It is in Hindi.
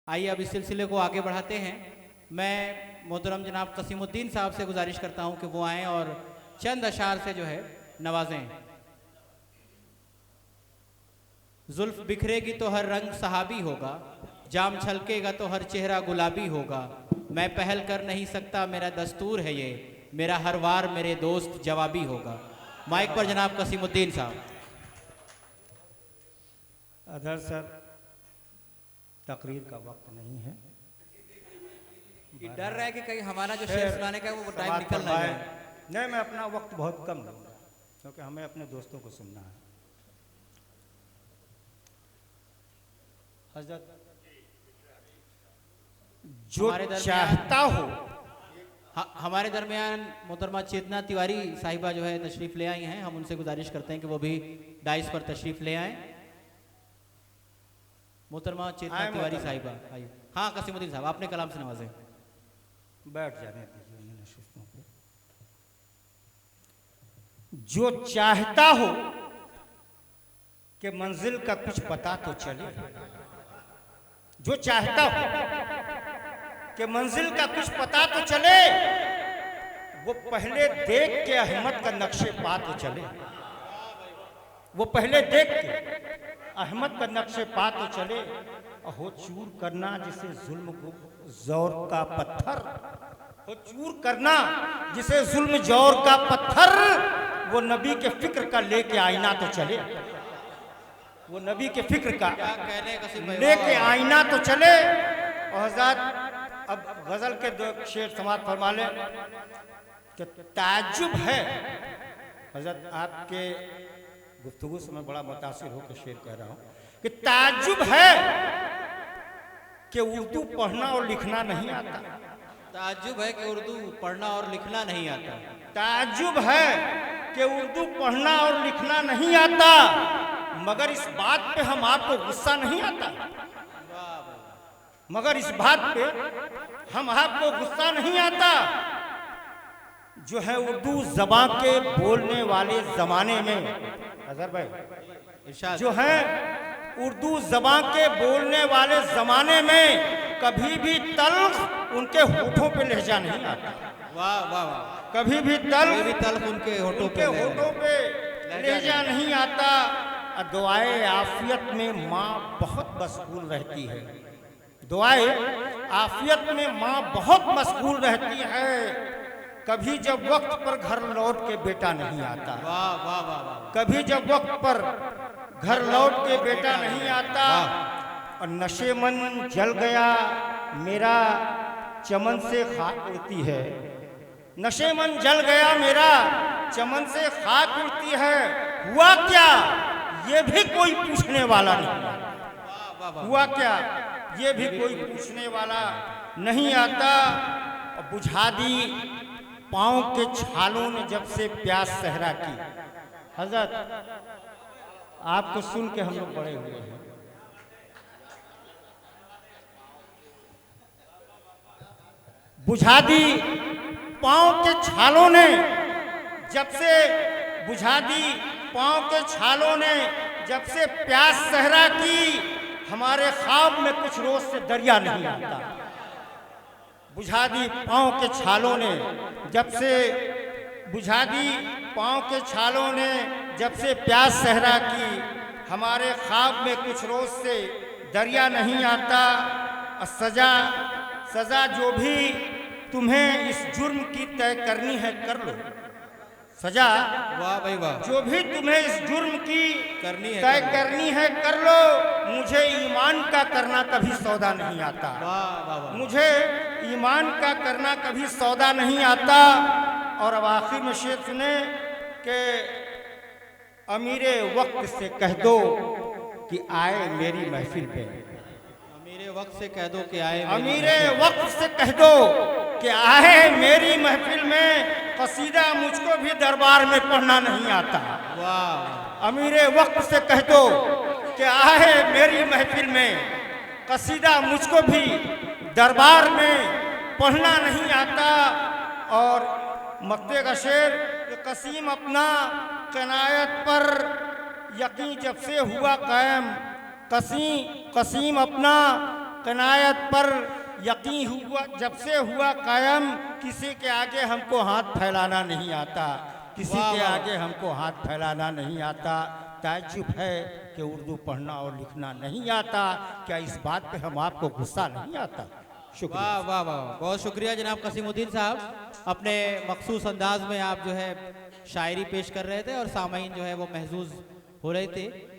आइए अब इस सिलसिले को आगे बढ़ाते हैं। मैं मोहतरम जनाब कसीमुद्दीन साहब से गुजारिश करता हूं कि वो आएँ और चंद अशार से जो है नवाजें। जुल्फ बिखरेगी तो हर रंग सहाबी होगा, जाम छलकेगा तो हर चेहरा गुलाबी होगा। मैं पहल कर नहीं सकता, मेरा दस्तूर है ये, मेरा हर वार मेरे दोस्त जवाबी होगा। माइक पर जनाब कसीमुद्दीन साहब। अदर सर, तकरीर का वक्त नहीं है। ये डर रहा है कि कहीं हमारा जो शेर सुनाने का है वो टाइम निकल ना जाए। नहीं, मैं अपना वक्त बहुत कम लूँगा क्योंकि हमें अपने दोस्तों को सुनना है। हजरत जो चाहता हो, हमारे दरमियान मोहतरमा चेतना तिवारी साहिबा जो है तशरीफ ले आई हैं। हम उनसे गुजारिश करते हैं कि वो भी डाइस पर तशरीफ ले आएँ। मोहतरमा चेतना तिवारी साहिबा आइए। हाँ कसीमुद्दीन साहब, आपने कलाम से नवाजें। बैठ जाने दीजिए उन्हें नशिस्तों पे। जो चाहता हो कि मंजिल का कुछ पता तो चले, जो चाहता हो कि मंजिल का कुछ पता तो चले, वो पहले देख के अहमद का नक्शे पा तो चले। वो पहले देख के अहमद का नक्शे पा तो चले। हो चूर करना जिसे जुल्म को जोर का पत्थर, हो चूर करना जिसे जुल्म जोर का पत्थर, वो नबी के फिक्र का लेके आईना तो चले। वो नबी के फिक्र का लेके आईना तो चले। और हज़रत अब गजल के दो शेर समाप्त फरमा ले कि ताज्जुब है। हज़रत आपके गुफ्तगू से मैं बड़ा मुतासिर होकर शेर कह रहा हूँ कि ताज्जुब है कि उर्दू पढ़ना और लिखना नहीं आता। ताज्जुब है कि उर्दू पढ़ना और लिखना नहीं आता। ताज्जुब है कि उर्दू पढ़ना और लिखना नहीं आता, मगर इस बात पे हम आपको गुस्सा नहीं आता। मगर इस बात पे हम आपको गुस्सा नहीं आता जो है उर्दू जबान के बोलने वाले जमाने में, अजहर भाई, जो है उर्दू जबान के बोलने वाले जमाने में कभी भी तल्ख उनके होठों पे लहजा नहीं आता। वाह वाह वाह। कभी भी तल्ख उनके होठों पे लहजा नहीं आता। दुआए आफियत में माँ बहुत मशगूल रहती है। दुआए आफियत में माँ बहुत मशगूल रहती है। कभी जब वक्त पर घर लौट के बेटा नहीं आता। वाह वाह वाह वाह। कभी जब वक्त पर घर लौट के बेटा नहीं आता। और नशे मन जल गया मेरा चमन से खाक उड़ती है। नशे मन जल गया मेरा चमन से खाक उड़ती है। हुआ क्या ये भी कोई पूछने वाला नहीं। हुआ क्या ये भी कोई पूछने वाला नहीं आता। और बुझा दी पाँव के छालों ने जब से प्यास सहरा की। हजरत आपको सुन के हम लोग बड़े हुए हैं। बुझा दी पाँव के छालों ने जब से, बुझा दी पाँव के छालों ने जब से प्यास सहरा की। हमारे ख्वाब में कुछ रोज से दरिया नहीं आता। बुझा दी पाँव के छालों ने जब से, बुझा दी पाँव के छालों ने जब से प्यास सहरा की। हमारे ख्वाब में कुछ रोज से दरिया नहीं आता। और सजा सजा जो भी तुम्हें इस जुर्म की तय करनी है कर लो। सजा वाह भाई वाह। जो भी तुम्हें इस जुर्म की तय करनी है कर लो। मुझे ईमान का करना कभी सौदा नहीं आता। वाह वाह वाह। मुझे ईमान का करना कभी सौदा नहीं आता। और अब आखिर में शेर सुने कि अमीरे वक्त से कह दो कि आए मेरी महफिल पे। अमीरे वक्त से कह दो कि आए, अमीरे वक्त से कह दो कि आए मेरी महफिल में। कसीदा मुझको भी दरबार में पढ़ना नहीं आता। वाह। अमीरे वक्त से कह दो कि आए मेरी महफिल में। कसीदा मुझको भी दरबार में पढ़ना नहीं आता। और मक्ते का शेर कि कसीम अपना कनायत पर यकीन जब से हुआ कायम। कसीम अपना कनायत पर यकीन हुआ, जब से हुआ कायम, किसी के आगे हमको हाथ फैलाना नहीं आता, किसी वाह, के वाह। आगे हमको हाथ फैलाना नहीं आता। ताज्जुब है कि उर्दू पढ़ना और लिखना नहीं आता, क्या इस बात पे हम आपको गुस्सा नहीं आता? शुक्रिया। वाह वाह वाह, बहुत शुक्रिया जनाब कसीमुद्दीन साहब। अपने मखसूस अंदाज में आप जो है शायरी पेश कर रहे थे और सामीन जो है वो महजूज हो रहे थे।